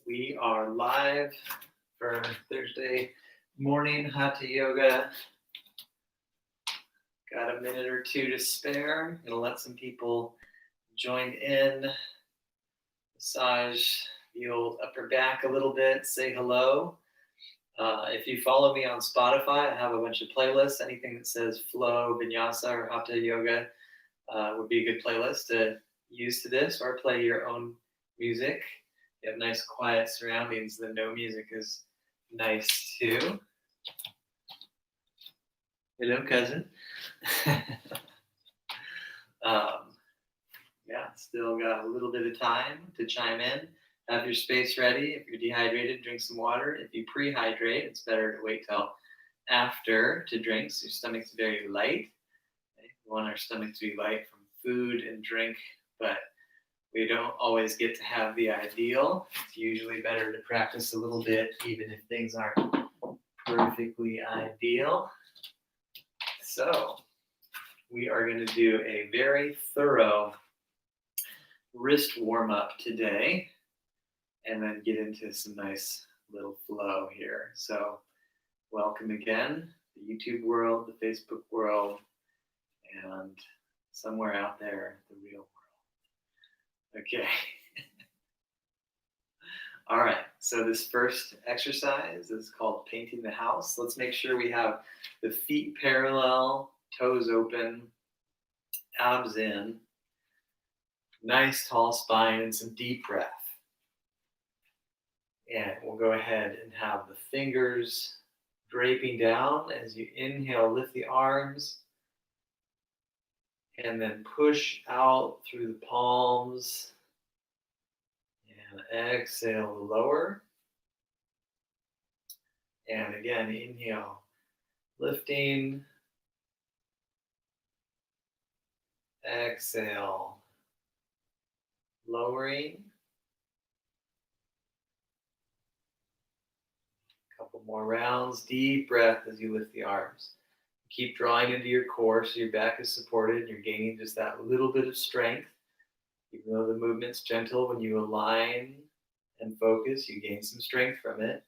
We are live for Thursday morning Hatha Yoga. Got a minute or two to spare. Gonna let some people join in. Massage the old upper back a little bit. Say hello. If you follow me on Spotify, I have a bunch of playlists. Anything that says Flow, Vinyasa, or Hatha Yoga would be a good playlist to use to this, or play your own music. You have nice quiet surroundings, then no music is nice too. Hello, cousin. Still got a little bit of time to chime in. Have your space ready. If you're dehydrated, drink some water. If you prehydrate, it's better to wait till after to drink, so your stomach's very light. Okay? We want our stomach to be light from food and drink, but we don't always get to have the ideal. It's usually better to practice a little bit, even if things aren't perfectly ideal. So we are going to do a very thorough wrist warm-up today, and then get into some nice little flow here. So welcome again, the YouTube world, the Facebook world, and somewhere out there, the real world. Okay. All right, so this first exercise is called painting the house. Let's make sure we have the feet parallel, toes open, abs in, nice tall spine, and some deep breath. And we'll go ahead and have the fingers draping down as you inhale, lift the arms, and then push out through the palms. And exhale, lower. And again, inhale, lifting. Exhale, lowering. A couple more rounds. Deep breath as you lift the arms. Keep drawing into your core so your back is supported and you're gaining just that little bit of strength. Even though the movement's gentle, when you align and focus, you gain some strength from it.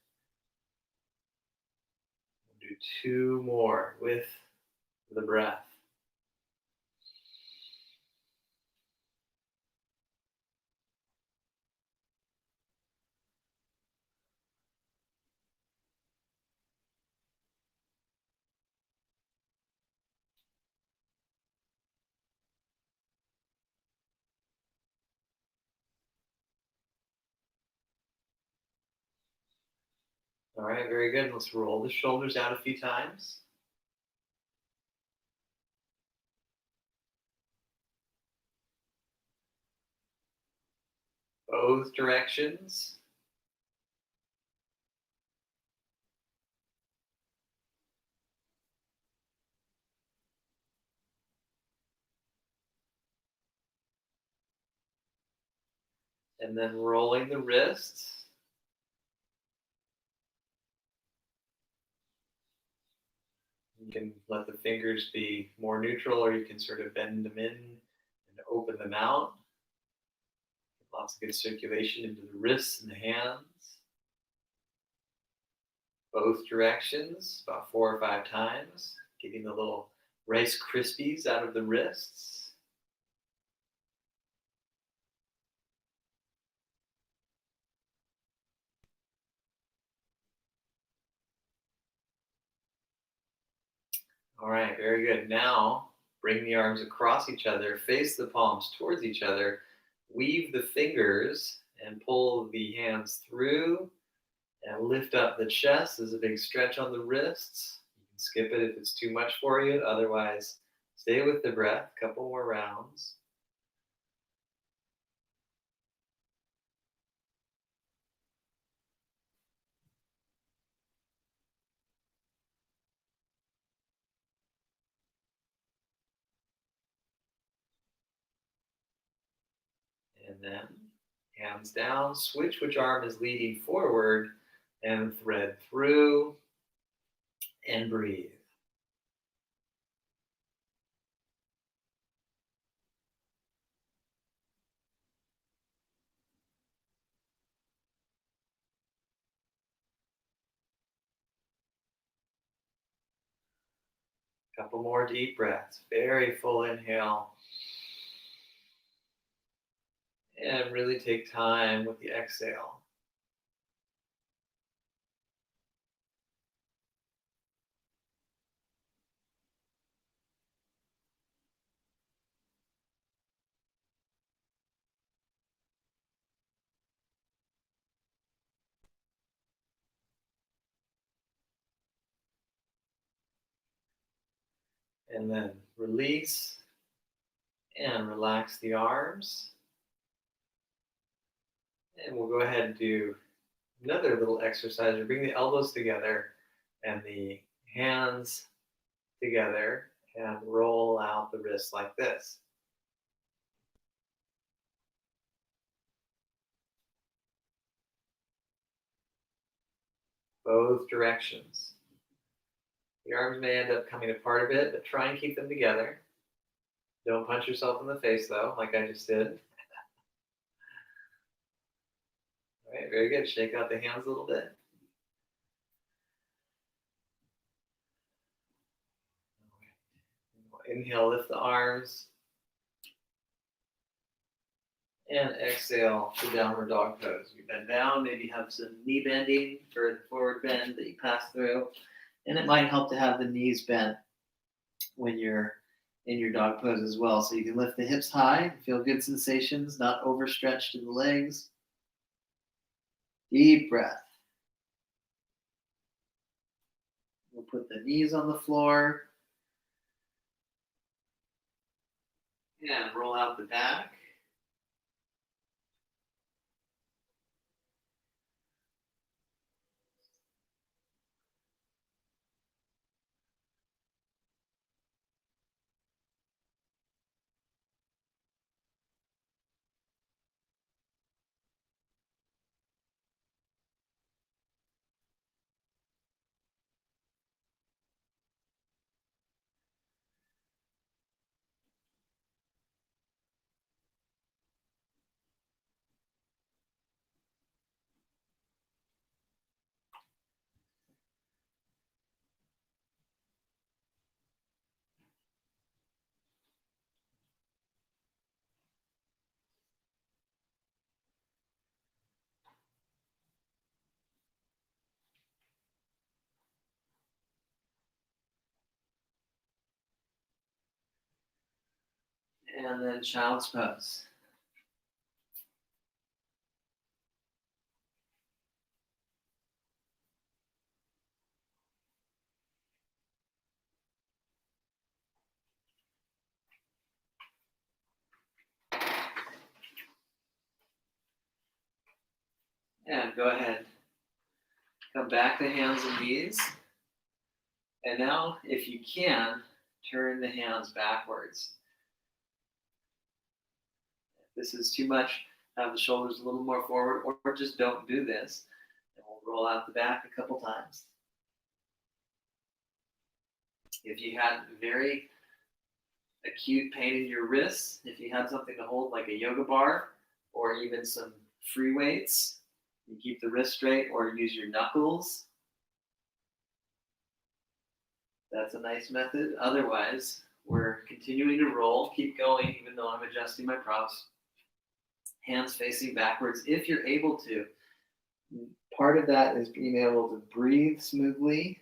We'll do 2 more with the breath. All right, very good. Let's roll the shoulders out a few times. Both directions. And then rolling the wrists. You can let the fingers be more neutral, or you can sort of bend them in and open them out. Lots of good circulation into the wrists and the hands. Both directions, about 4 or 5 times, getting the little Rice Krispies out of the wrists. All right, very good. Now, bring the arms across each other, face the palms towards each other, weave the fingers, and pull the hands through, and lift up the chest. There's a big stretch on the wrists. You can skip it if it's too much for you. Otherwise, stay with the breath. A couple more rounds. And then hands down, switch which arm is leading forward, and thread through, and breathe. Couple more deep breaths. Very full inhale. And really take time with the exhale. And then release and relax the arms. And we'll go ahead and do another little exercise. We bring the elbows together and the hands together and roll out the wrists like this. Both directions. The arms may end up coming apart a bit, but try and keep them together. Don't punch yourself in the face, though, like I just did. All right, very good. Shake out the hands a little bit. Inhale, lift the arms. And exhale to downward dog pose. You bend down, maybe have some knee bending for the forward bend that you pass through. And it might help to have the knees bent when you're in your dog pose as well. So you can lift the hips high, feel good sensations, not overstretched in the legs. Deep breath. We'll put the knees on the floor. And roll out the back. And then child's pose. And go ahead. Come back to hands and knees. And now, if you can, turn the hands backwards. If this is too much, have the shoulders a little more forward, or just don't do this. And we'll roll out the back a couple times. If you had very acute pain in your wrists, if you had something to hold like a yoga bar or even some free weights, you keep the wrist straight or use your knuckles. That's a nice method. Otherwise, we're continuing to roll. Keep going, even though I'm adjusting my props. Hands facing backwards if you're able to. Part of that is being able to breathe smoothly.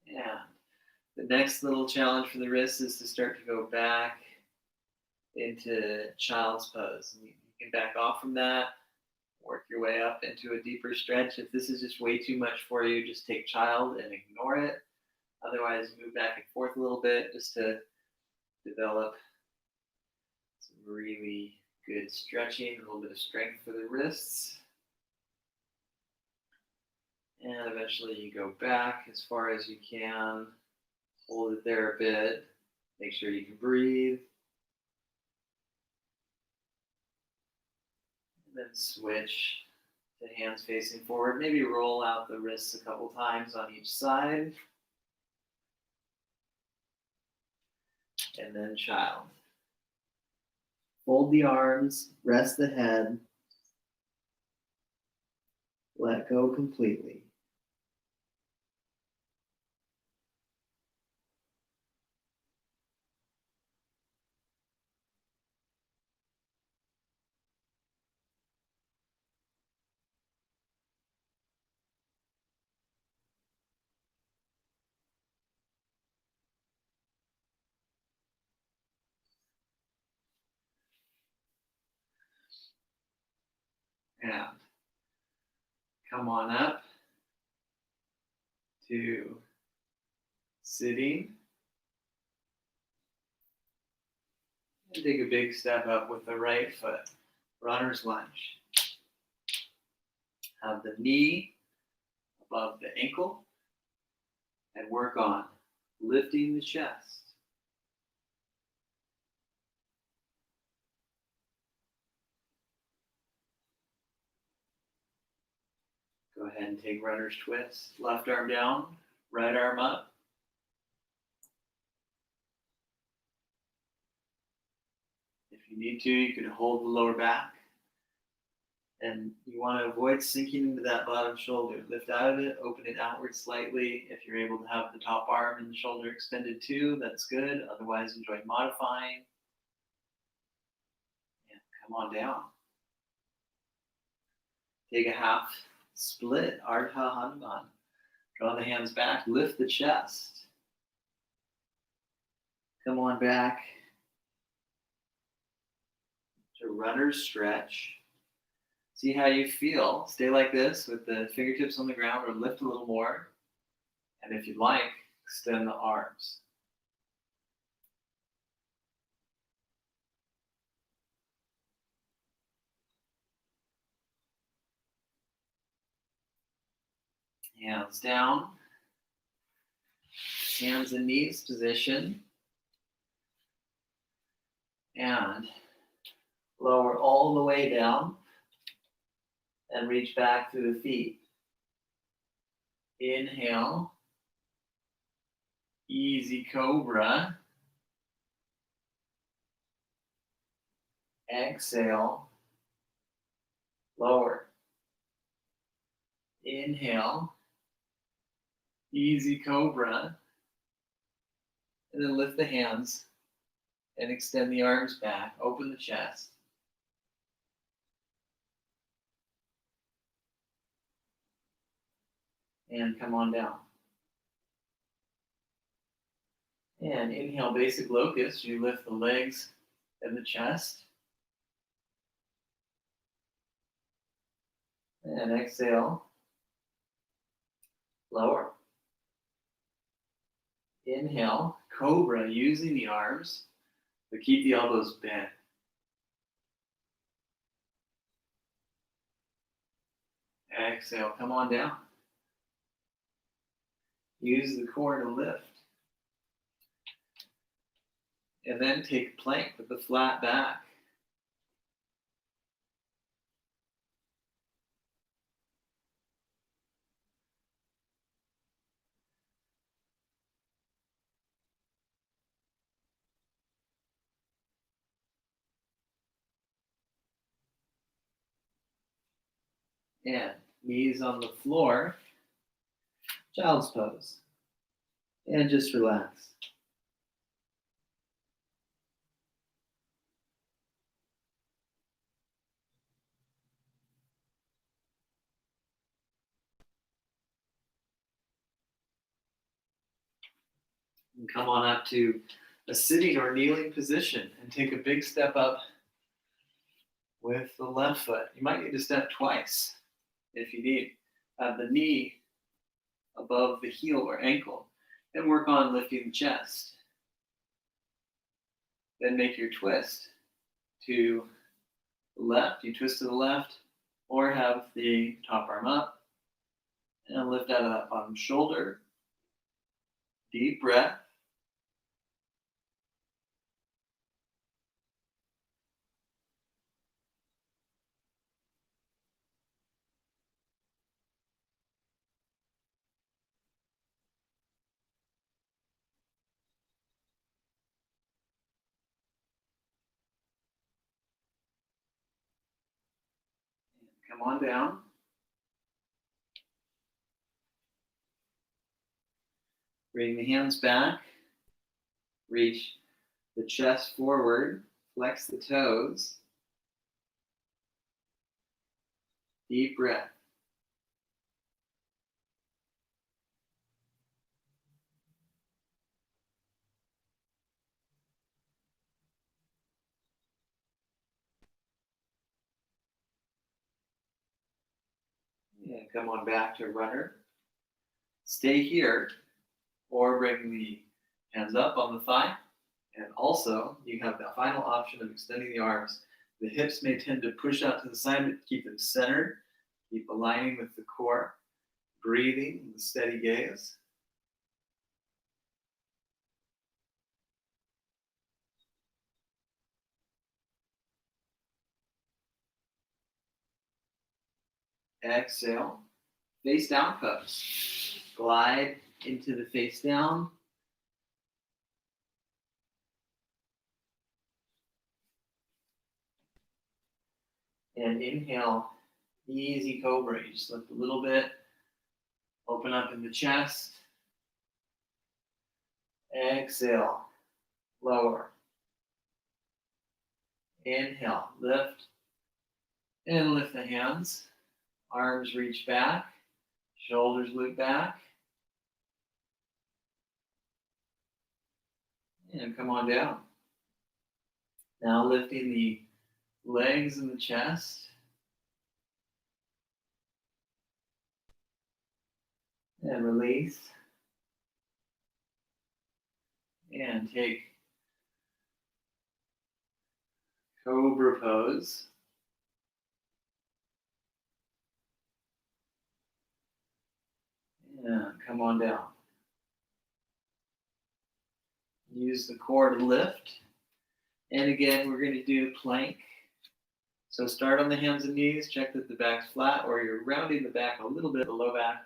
Yeah. The next little challenge for the wrists is to start to go back into child's pose. You can back off from that, work your way up into a deeper stretch. If this is just way too much for you, just take child and ignore it. Otherwise, move back and forth a little bit just to develop some really good stretching, a little bit of strength for the wrists. And eventually you go back as far as you can. Hold it there a bit. Make sure you can breathe. And then switch to hands facing forward. Maybe roll out the wrists a couple times on each side. And then child. Fold the arms, rest the head. Let go completely. And come on up to sitting. And take a big step up with the right foot. Runner's lunge. Have the knee above the ankle and work on lifting the chest. Go ahead and take runner's twist. Left arm down, right arm up. If you need to, you can hold the lower back. And you want to avoid sinking into that bottom shoulder. Lift out of it, open it outward slightly. If you're able to have the top arm and the shoulder extended too, that's good. Otherwise, enjoy modifying. And come on down. Take a half split, Ardha Hanuman. Draw the hands back, lift the chest. Come on back to runner's stretch. See how you feel. Stay like this with the fingertips on the ground or lift a little more. And if you'd like, extend the arms. Hands down. Hands and knees position. And lower all the way down. And reach back through the feet. Inhale. Easy Cobra. Exhale. Lower. Inhale. Easy Cobra. And then lift the hands and extend the arms back. Open the chest. And come on down. And inhale, basic locust. You lift the legs and the chest. And exhale. Lower. Inhale, Cobra, using the arms, but keep the elbows bent. Exhale, come on down. Use the core to lift. And then take plank with the flat back. And knees on the floor. Child's pose. And just relax. And come on up to a sitting or kneeling position and take a big step up with the left foot. You might need to step twice if you need. Have the knee above the heel or ankle and work on lifting the chest. Then make your twist to the left. You twist to the left or have the top arm up And lift out of that bottom shoulder. Deep breath. Come on down. Bring the hands back. Reach the chest forward. Flex the toes. Deep breath. And come on back to runner. Stay here, or bring the hands up on the thigh. And also, you have the final option of extending the arms. The hips may tend to push out to the side, but keep them centered. Keep aligning with the core. Breathing with steady gaze. Exhale. Face down pose. Glide into the face down. And inhale, easy cobra. You just lift a little bit. Open up in the chest. Exhale, lower. Inhale, lift. And lift the hands. Arms reach back. Shoulders loop back. And come on down. Now lifting the legs and the chest. And release. And take Cobra pose. And come on down. Use the core to lift. And again, we're going to do plank. So start on the hands and knees. Check that the back's flat, or you're rounding the back a little bit, the low back.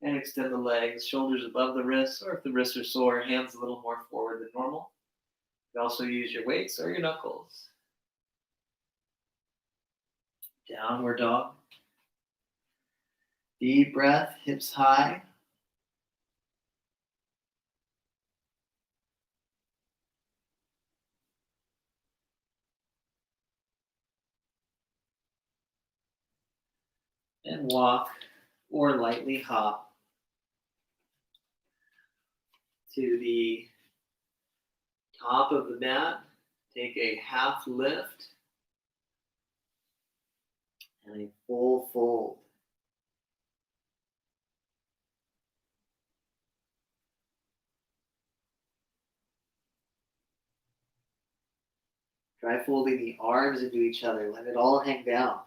And extend the legs, shoulders above the wrists, or if the wrists are sore, hands a little more forward than normal. You can also use your weights or your knuckles. Downward dog. Deep breath, hips high. And walk or lightly hop to the top of the mat. Take a half lift and a full fold. Try folding the arms into each other. Let it all hang down.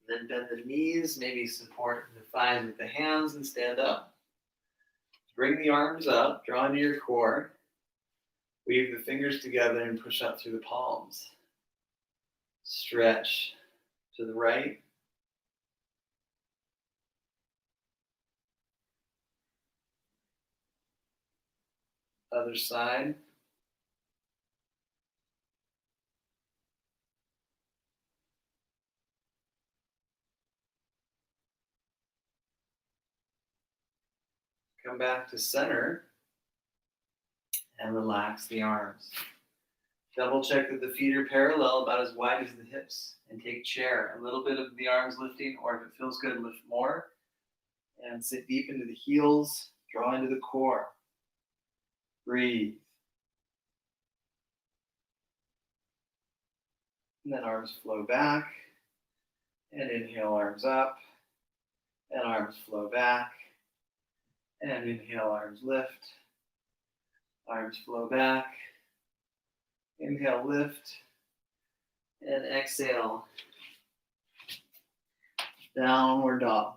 Then bend the knees, maybe support the thighs with the hands and stand up. Bring the arms up, draw into your core. Weave the fingers together and push up through the palms. Stretch to the right. Other side. Come back to center and relax the arms. Double check that the feet are parallel, about as wide as the hips, and take chair. A little bit of the arms lifting, or if it feels good, lift more. And sit deep into the heels, draw into the core. Breathe. And then arms flow back. And inhale, arms up. And arms flow back. And inhale, arms lift. Arms flow back. Inhale, lift, and exhale, downward dog.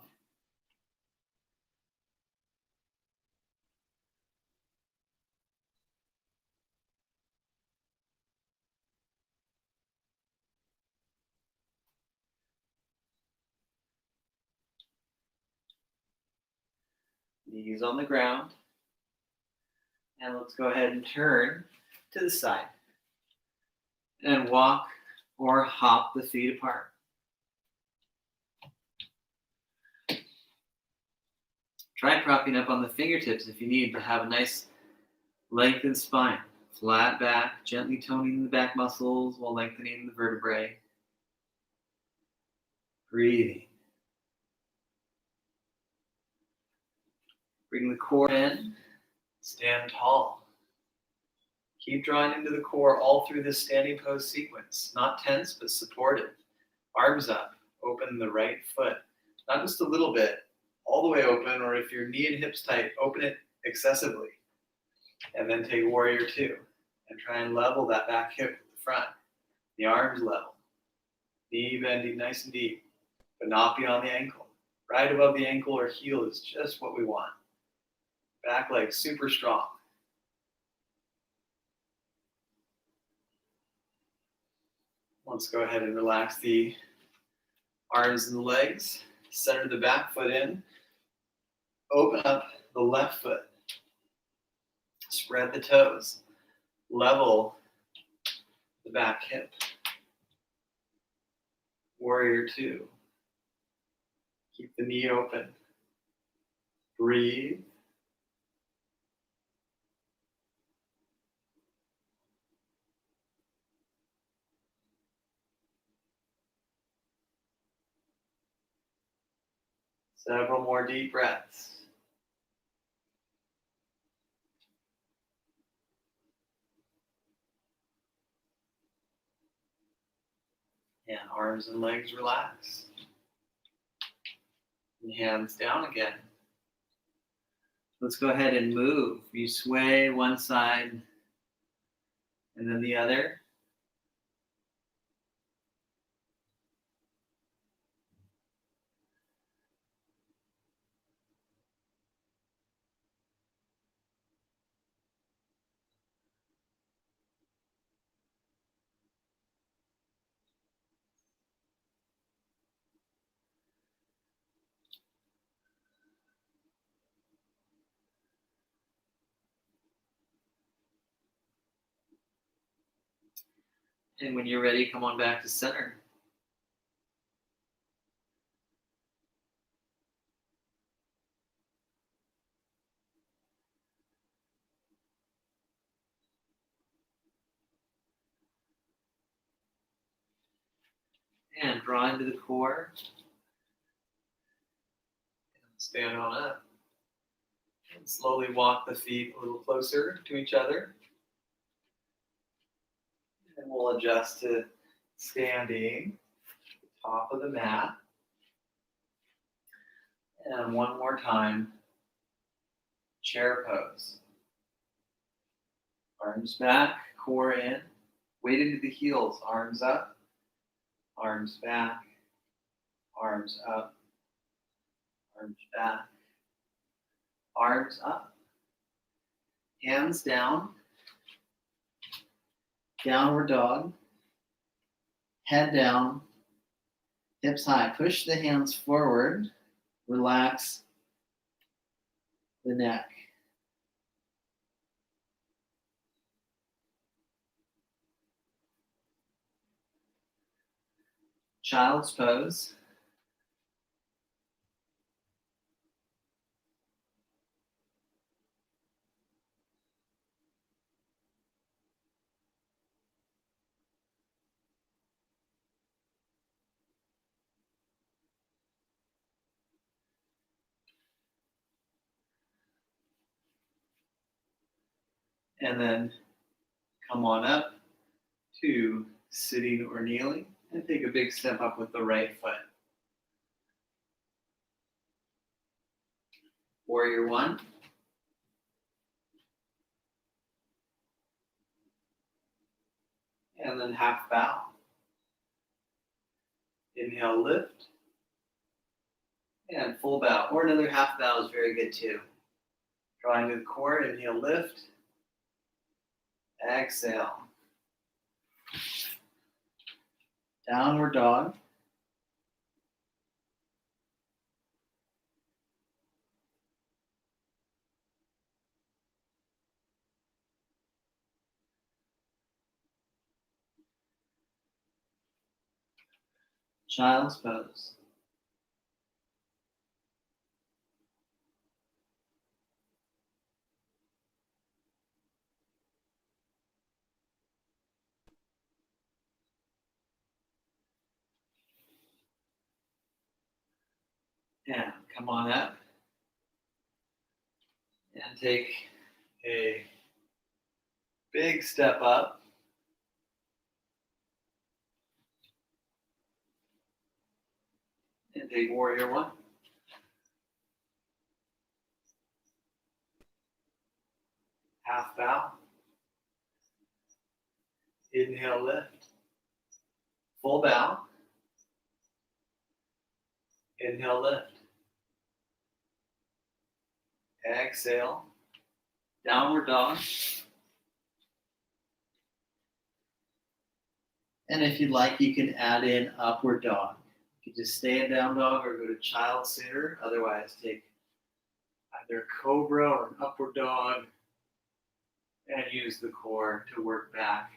Knees on the ground. And let's go ahead and turn to the side. And walk or hop the feet apart. Try propping up on the fingertips if you need to have a nice lengthened spine. Flat back, gently toning the back muscles while lengthening the vertebrae. Breathing. Bring the core in. Stand tall. Keep drawing into the core all through this standing pose sequence. Not tense, but supportive. Arms up. Open the right foot. Not just a little bit, all the way open, or if your knee and hips tight, open it excessively. And then take warrior two. And try and level that back hip with the front. The arms level. Knee bending nice and deep, but not beyond the ankle. Right above the ankle or heel is just what we want. Back leg super strong. Let's go ahead and relax the arms and the legs. Center the back foot in. Open up the left foot. Spread the toes. Level the back hip. Warrior two. Keep the knee open. Breathe. Several more deep breaths. And arms and legs relax. And hands down again. Let's go ahead and move. You sway one side and then the other. And when you're ready, come on back to center. And draw into the core. And stand on up. And slowly walk the feet a little closer to each other. And we'll adjust to standing, top of the mat. And one more time, chair pose. Arms back, core in, weight into the heels, arms up, arms back, arms up, arms back, arms up. Hands down, downward dog, head down, hips high. Push the hands forward, relax the neck. Child's pose. And then come on up to sitting or kneeling and take a big step up with the right foot. Warrior one. then half bow. Inhale, lift. And full bow, or another half bow is very good too. Drawing to the core, inhale, lift. Exhale. Downward dog. Child's pose. And come on up. And take a big step up. And take warrior one. Half bow. Inhale, lift. Full bow. Inhale, lift. Exhale. Downward dog. And if you'd like, you can add in upward dog. You can just stay in down dog or go to child sooner. Otherwise, take either a cobra or an upward dog and use the core to work back.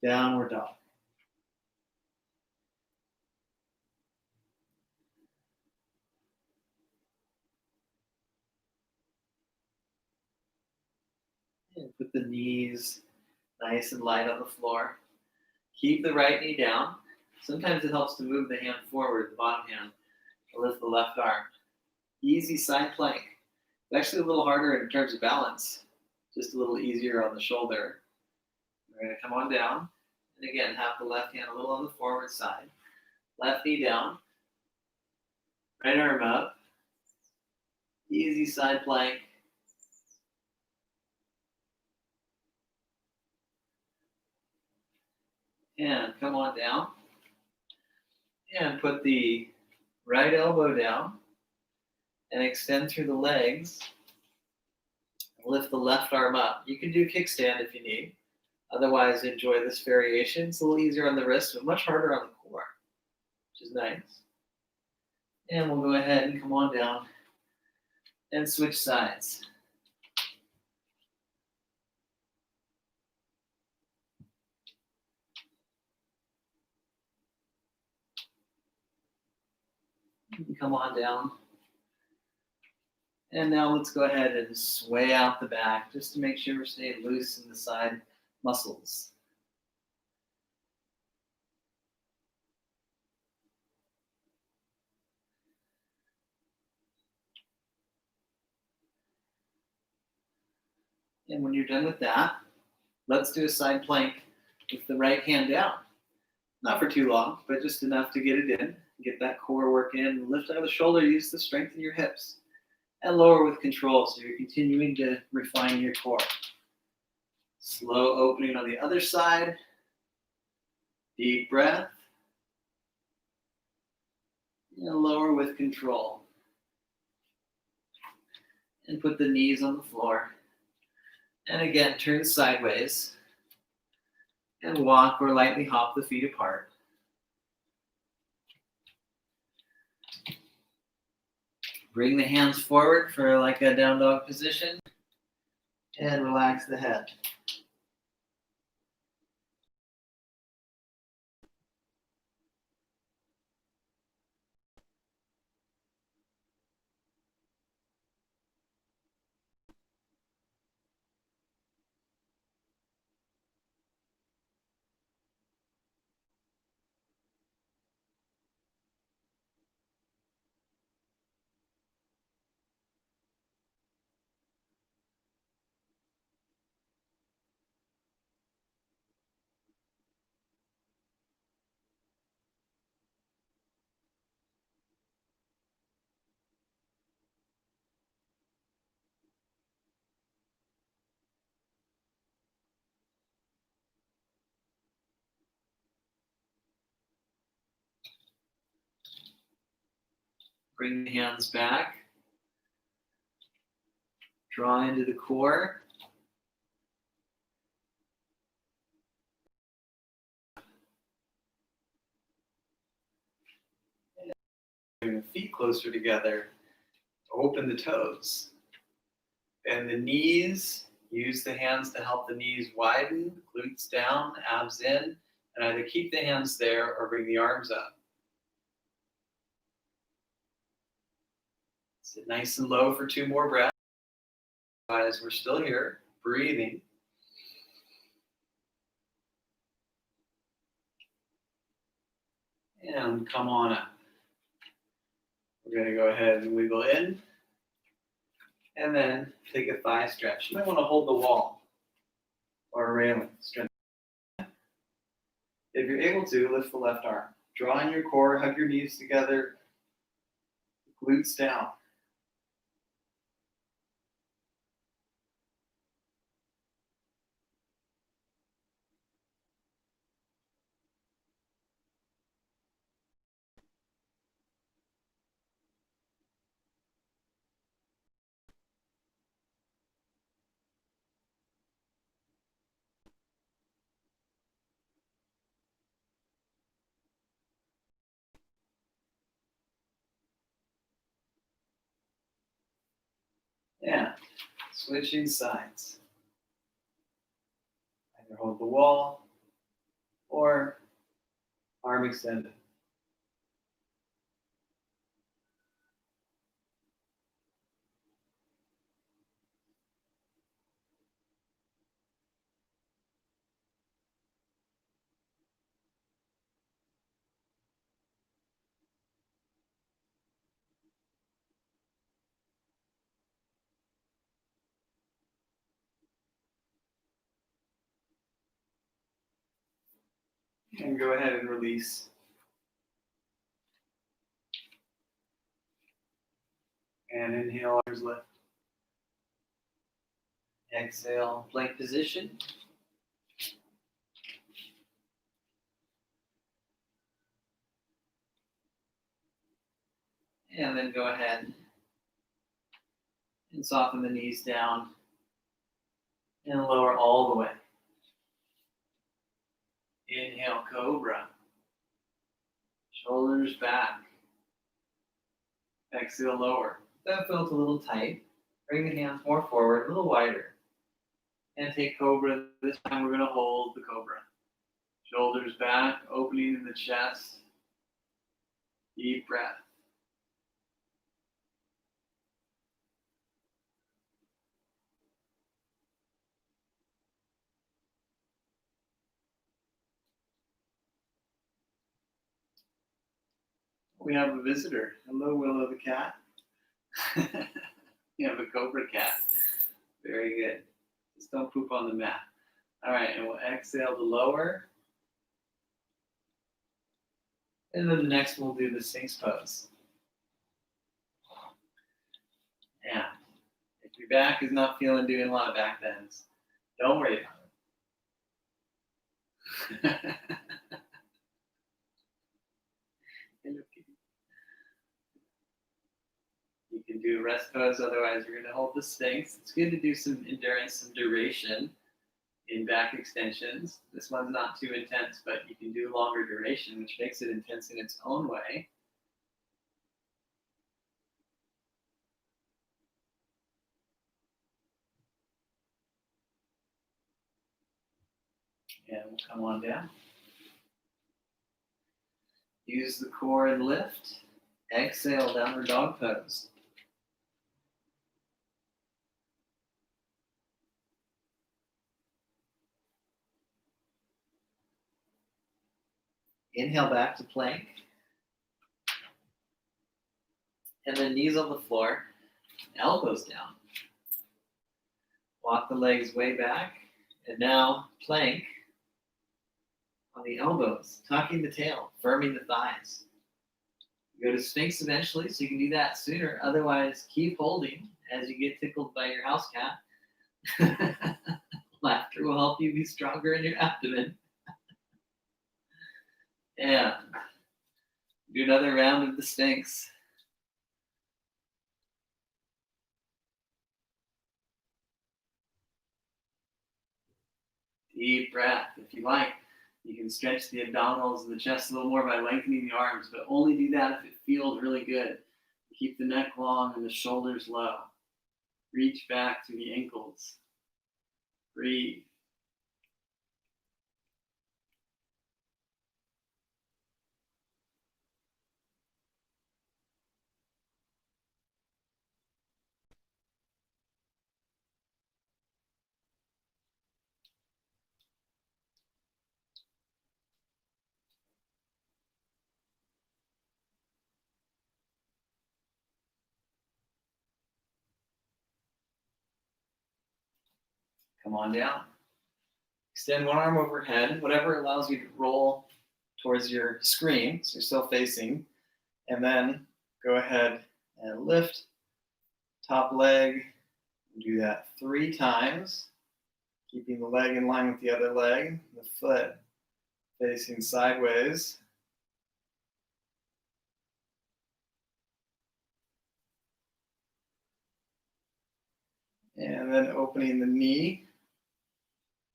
Downward dog. And put the knees nice and light on the floor. Keep the right knee down. Sometimes it helps to move the hand forward, the bottom hand, to lift the left arm. Easy side plank. It's actually a little harder in terms of balance, just a little easier on the shoulder. We're going to come on down. And again, have the left hand a little on the forward side. Left knee down. Right arm up. Easy side plank. And come on down. And put the right elbow down. And extend through the legs. Lift the left arm up. You can do kickstand if you need. Otherwise, enjoy this variation. It's a little easier on the wrist, but much harder on the core, which is nice. And we'll go ahead and come on down and switch sides. Come on down. And now let's go ahead and sway out the back just to make sure we're staying loose in the side muscles. And when you're done with that, let's do a side plank with the right hand down. Not for too long, but just enough to get it in. Get that core work in. Lift out of the shoulder, use the strength in your hips. And lower with control, so you're continuing to refine your core. Slow opening on the other side. Deep breath. And lower with control. And put the knees on the floor. And again, turn sideways. And walk or lightly hop the feet apart. Bring the hands forward for like a down dog position. And relax the head. Bring the hands back. Draw into the core. Bring the feet closer together. Open the toes. Bend the knees. Use the hands to help the knees widen, glutes down, abs in, and either keep the hands there or bring the arms up. Sit nice and low for 2 more breaths. As we're still here, breathing. And come on up. We're going to go ahead and wiggle in. And then take a thigh stretch. You might want to hold the wall or a railing. Stretch. If you're able to, lift the left arm. Draw in your core, hug your knees together, glutes down. And switching sides. Either hold the wall or arm extended. And go ahead and release. And inhale, arms lift. Exhale, plank position. And then go ahead and soften the knees down and lower all the way. Inhale, Cobra. Shoulders back. Exhale, lower. That felt a little tight. Bring the hands more forward, a little wider. And take Cobra. This time we're going to hold the Cobra. Shoulders back, opening in the chest. Deep breath. We have a visitor. Hello, Willow the cat. You have a Cobra cat. Very good. Just don't poop on the mat. All right, and we'll exhale to lower. And then the next we'll do the Sphinx pose. Yeah. If your back is not feeling doing a lot of back bends, don't worry about it. You can do a rest pose, otherwise we're going to hold the Sphinx. It's good to do some endurance, some duration in back extensions. This one's not too intense, but you can do longer duration, which makes it intense in its own way. And we'll come on down. Use the core and lift. Exhale, downward dog pose. Inhale back to plank. And then knees on the floor, elbows down. Walk the legs way back. And now plank on the elbows, tucking the tail, firming the thighs. Go to Sphinx eventually, so you can do that sooner. Otherwise, keep holding as you get tickled by your house cat. Laughter will help you be stronger in your abdomen. And do another round of the Sphinx. Deep breath. If you like, you can stretch the abdominals and the chest a little more by lengthening the arms, but only do that if it feels really good. Keep the neck long and the shoulders low. Reach back to the ankles. Breathe. Come on down. Extend one arm overhead, whatever allows you to roll towards your screen, so you're still facing. And then go ahead and lift top leg. Do that 3 times, keeping the leg in line with the other leg, the foot facing sideways. And then opening the knee,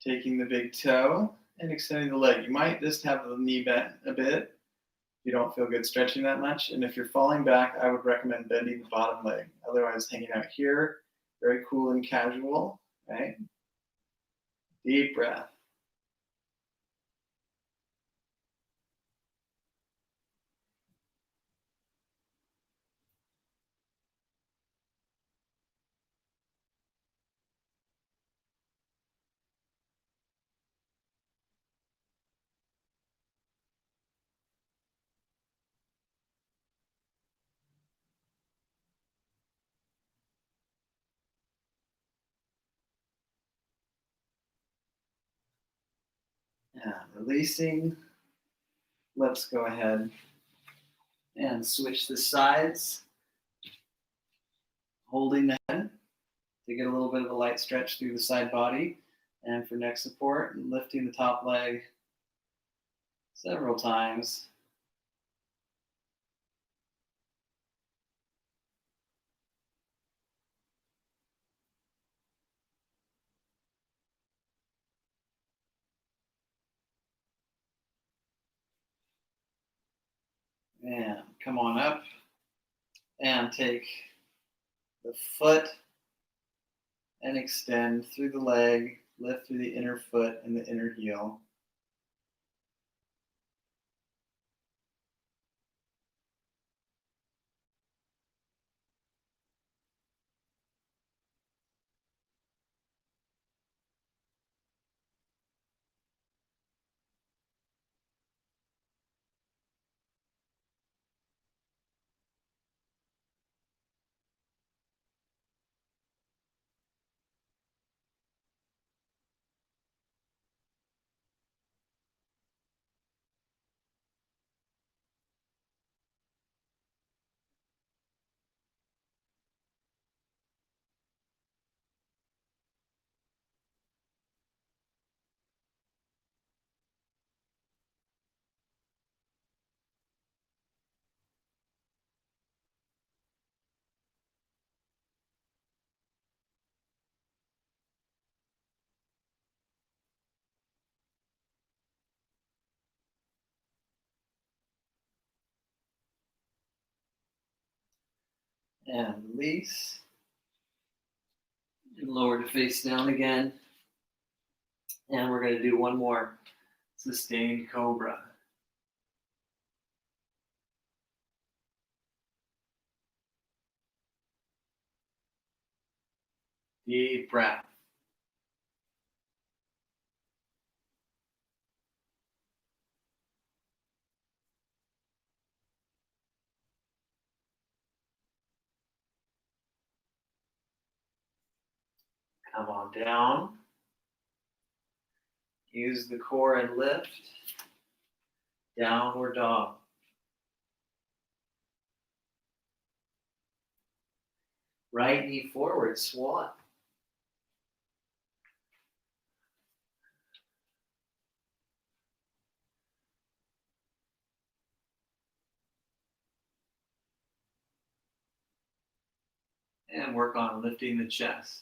taking the big toe and extending the leg. You might just have the knee bent a bit if you don't feel good stretching that much. And if you're falling back, I would recommend bending the bottom leg. Otherwise, hanging out here, very cool and casual, right? Deep breath. Yeah, releasing. Let's go ahead and switch the sides. Holding the head to get a little bit of a light stretch through the side body. And for neck support, lifting the top leg several times. And come on up and take the foot and extend through the leg, lift through the inner foot and the inner heel. And release. And lower to face down again. And we're going to do one more sustained cobra. Deep breath. Come on down. Use the core and lift. Downward dog. Right knee forward, swan. And work on lifting the chest.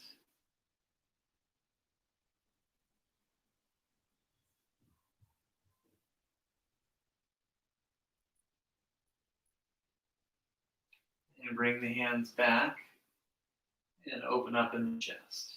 And bring the hands back and open up in the chest.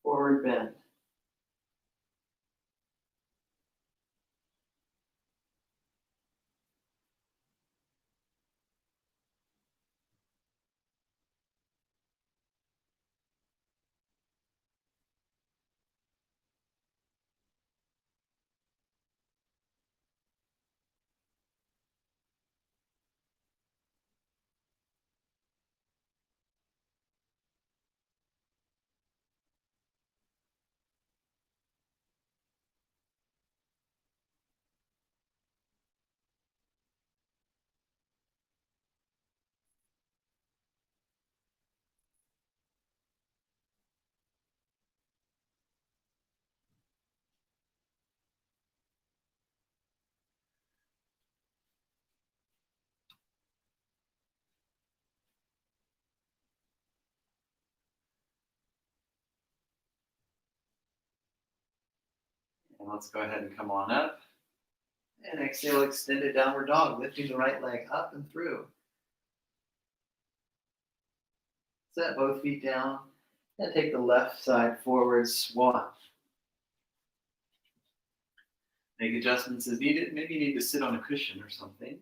Forward bend. And let's go ahead and come on up. And exhale, extended downward dog, lifting the right leg up and through. Set both feet down and take the left side forward, swan. Make adjustments as needed. Maybe you need to sit on a cushion or something.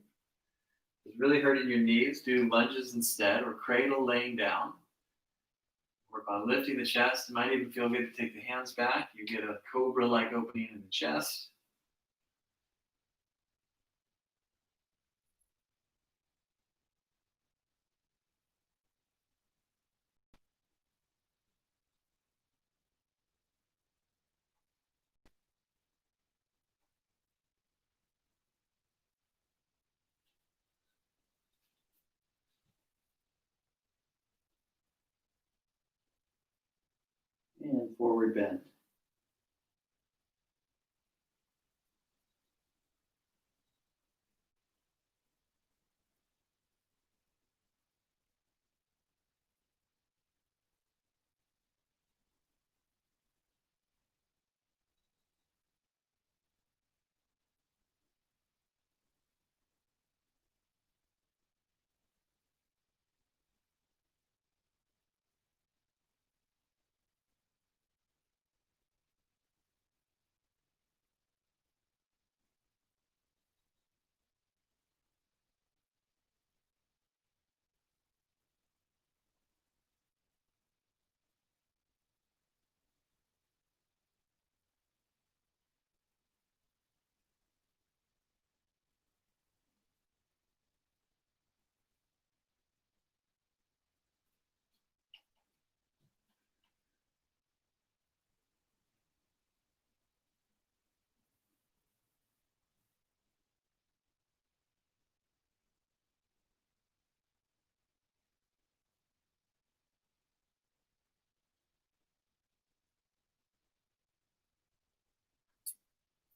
If it's really hurting your knees, do lunges instead, or cradle laying down. Work on lifting the chest. It might even feel good to take the hands back. You get a cobra-like opening in the chest. And forward bend.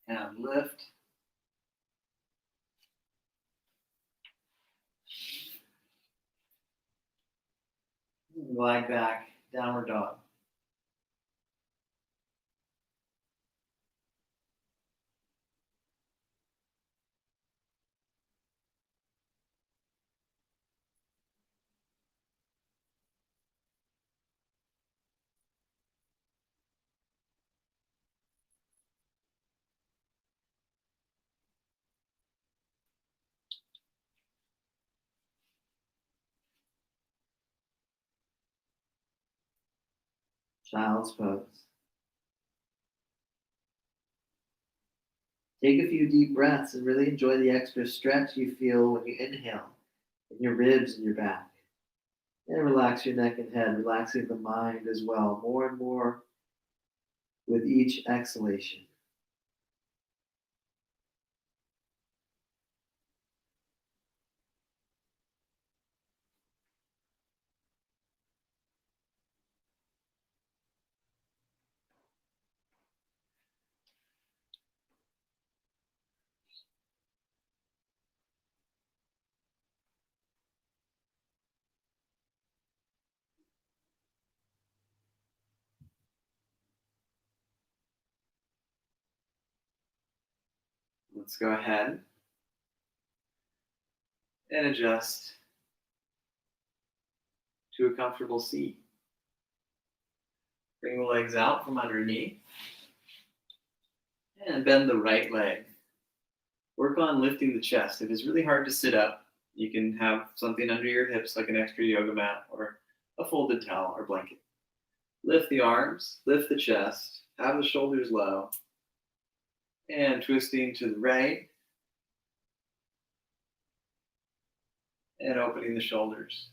And lift. Glide back, downward dog. Child's pose. Take a few deep breaths and really enjoy the extra stretch you feel when you inhale in your ribs and your back. And relax your neck and head, relaxing the mind as well, more and more with each exhalation. Let's go ahead and adjust to a comfortable seat. Bring the legs out from underneath and bend the right leg. Work on lifting the chest. If it's really hard to sit up, you can have something under your hips like an extra yoga mat or a folded towel or blanket. Lift the arms, lift the chest, have the shoulders low, and twisting to the right and opening the shoulders.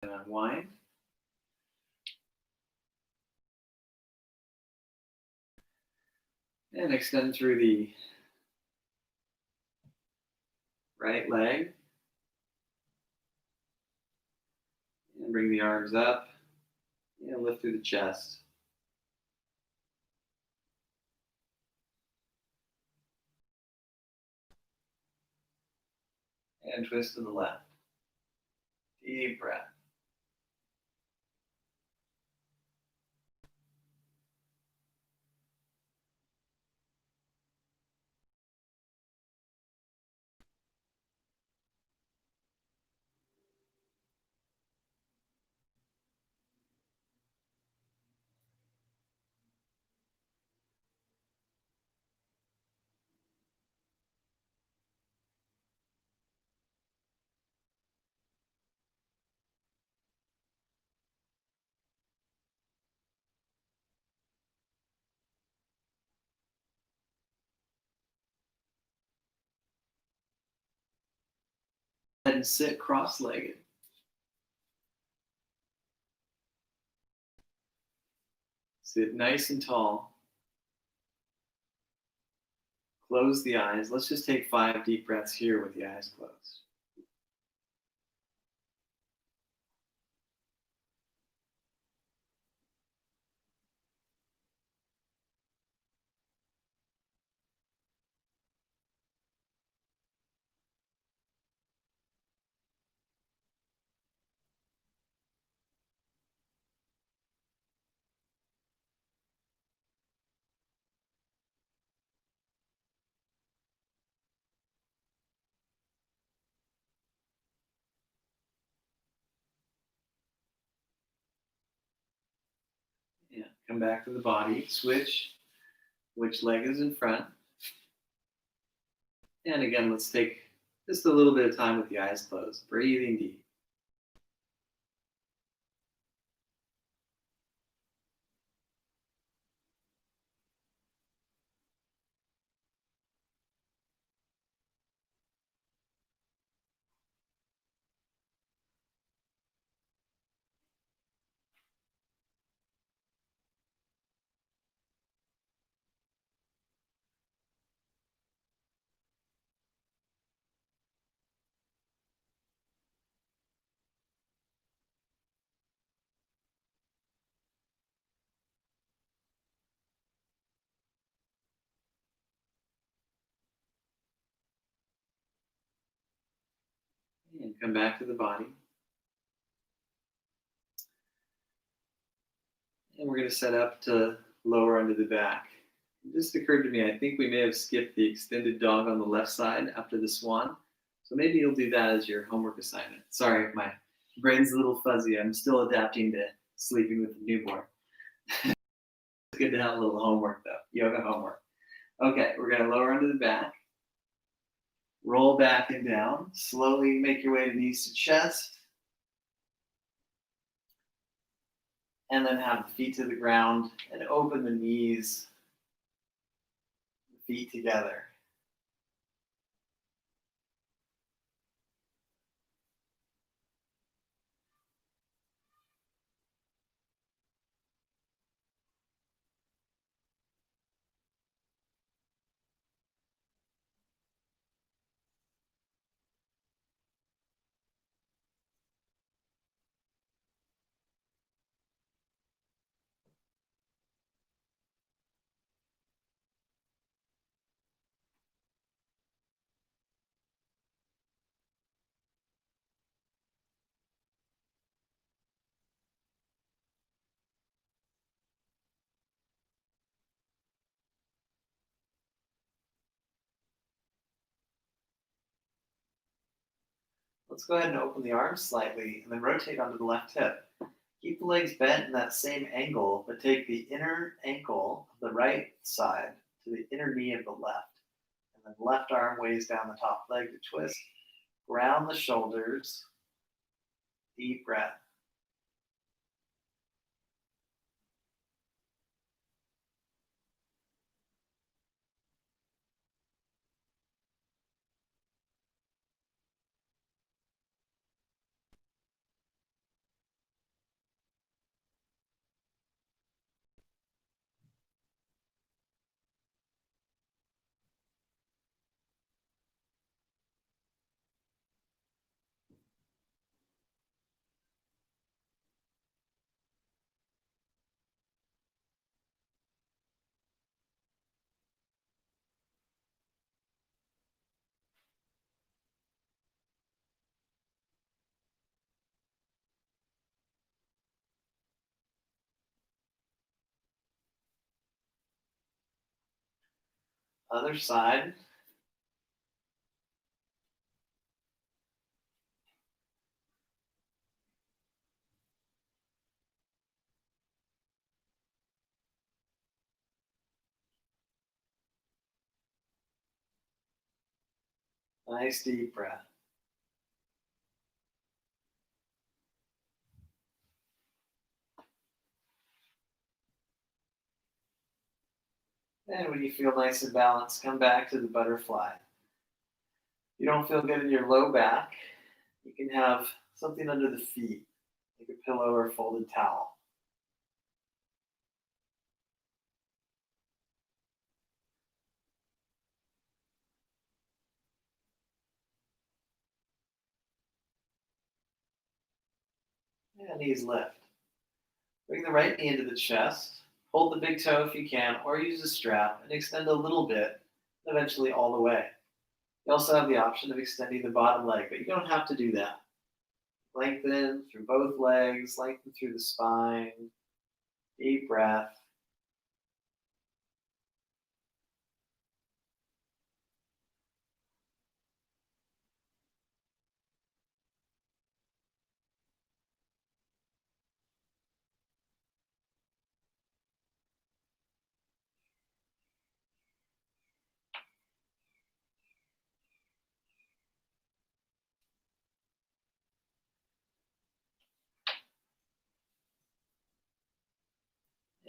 And unwind. And extend through the right leg. And bring the arms up and lift through the chest. And twist to the left. Deep breath. And sit cross-legged. Sit nice and tall. Close the eyes. Let's just take 5 deep breaths here with the eyes closed. Yeah, come back to the body. Switch which leg is in front. And again, let's take just a little bit of time with the eyes closed, breathing deep. And come back to the body. And we're going to set up to lower under the back. It just occurred to me, I think we may have skipped the extended dog on the left side after the swan. So maybe you'll do that as your homework assignment. Sorry, my brain's a little fuzzy. I'm still adapting to sleeping with the newborn. It's good to have a little homework though, yoga homework. Okay, we're going to lower under the back. Roll back and down. Slowly make your way to knees to chest. And then have the feet to the ground and open the knees, the feet together. Let's go ahead and open the arms slightly and then rotate onto the left hip. Keep the legs bent in that same angle, but take the inner ankle of the right side to the inner knee of the left. And then left arm weighs down the top leg to twist. Ground the shoulders. Deep breath. Other side. Nice deep breath. And when you feel nice and balanced, come back to the butterfly. If you don't feel good in your low back, you can have something under the feet, like a pillow or a folded towel. And knees lift. Bring the right knee into the chest. Hold the big toe if you can, or use a strap and extend a little bit, eventually all the way. You also have the option of extending the bottom leg, but you don't have to do that. Lengthen through both legs, lengthen through the spine. Deep breath.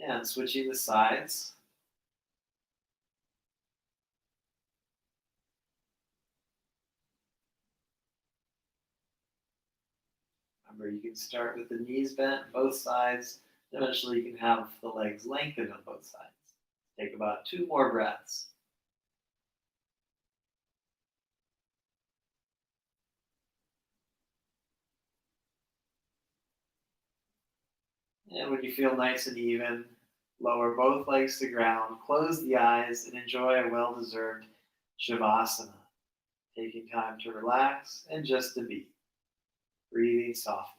And switching the sides. Remember, you can start with the knees bent, both sides. Eventually, you can have the legs lengthened on both sides. Take about 2 more breaths. And when you feel nice and even, lower both legs to ground, close the eyes, and enjoy a well-deserved Shavasana. Taking time to relax and just to be. breathing softly.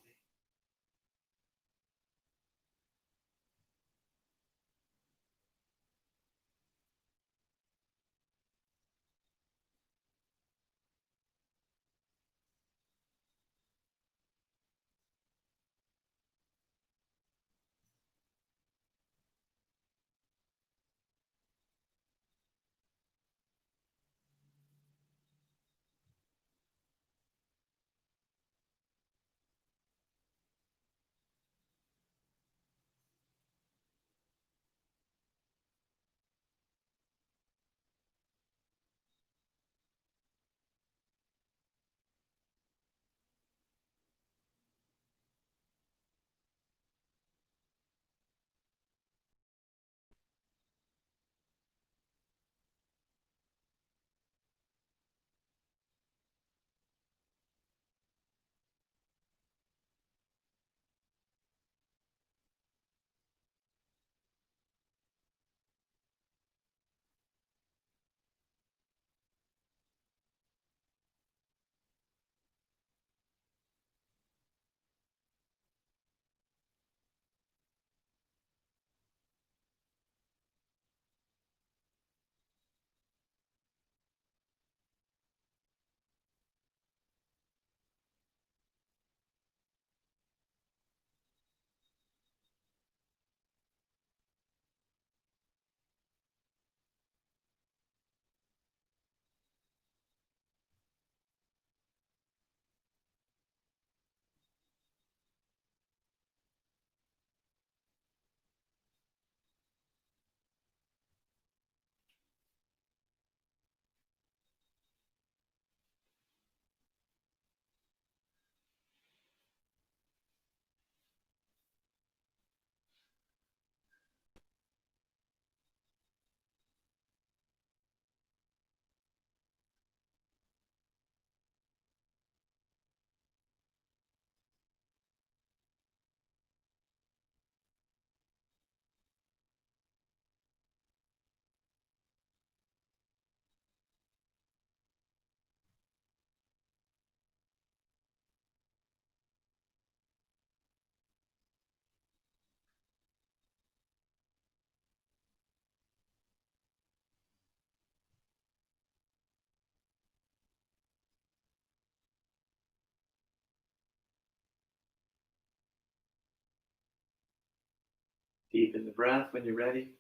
Deepen the breath when you're ready,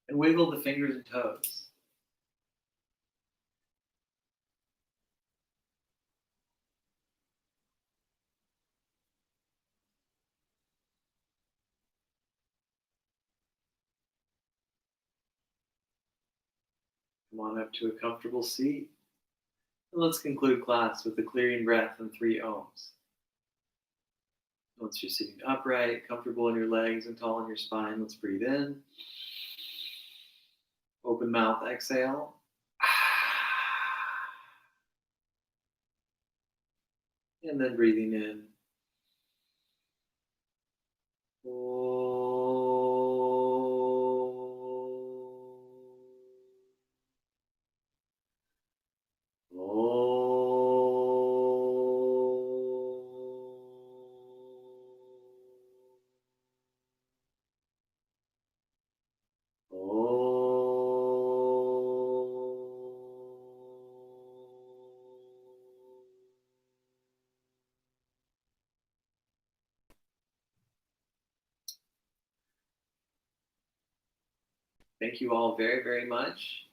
and wiggle the fingers and toes. Come on up to a comfortable seat. And let's conclude class with the clearing breath and 3 ohms. Once you're sitting upright, comfortable in your legs and tall in your spine, let's breathe in. Open mouth, exhale. And then breathing in. Thank you all very, very much.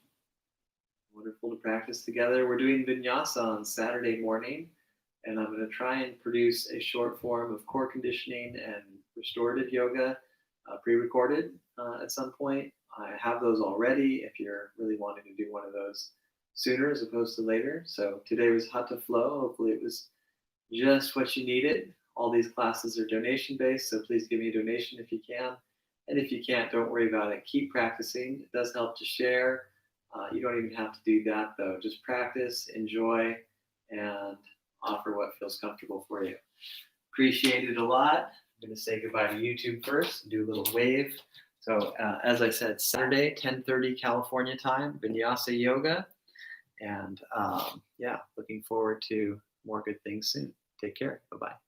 Wonderful to practice together. We're doing vinyasa on Saturday morning, and I'm going to try and produce a short form of core conditioning and restorative yoga pre-recorded at some point. I have those already if you're really wanting to do one of those sooner as opposed to later. So today was Hatha Flow. Hopefully it was just what you needed. All these classes are donation based, so please give me a donation if you can. And if you can't, don't worry about it. Keep practicing. It does help to share. You don't even have to do that, though. Just practice, enjoy, and offer what feels comfortable for you. Appreciate it a lot. I'm going to say goodbye to YouTube first and do a little wave. So as I said, Saturday, 10:30 California time, Vinyasa Yoga. And yeah, looking forward to more good things soon. Take care. Bye-bye.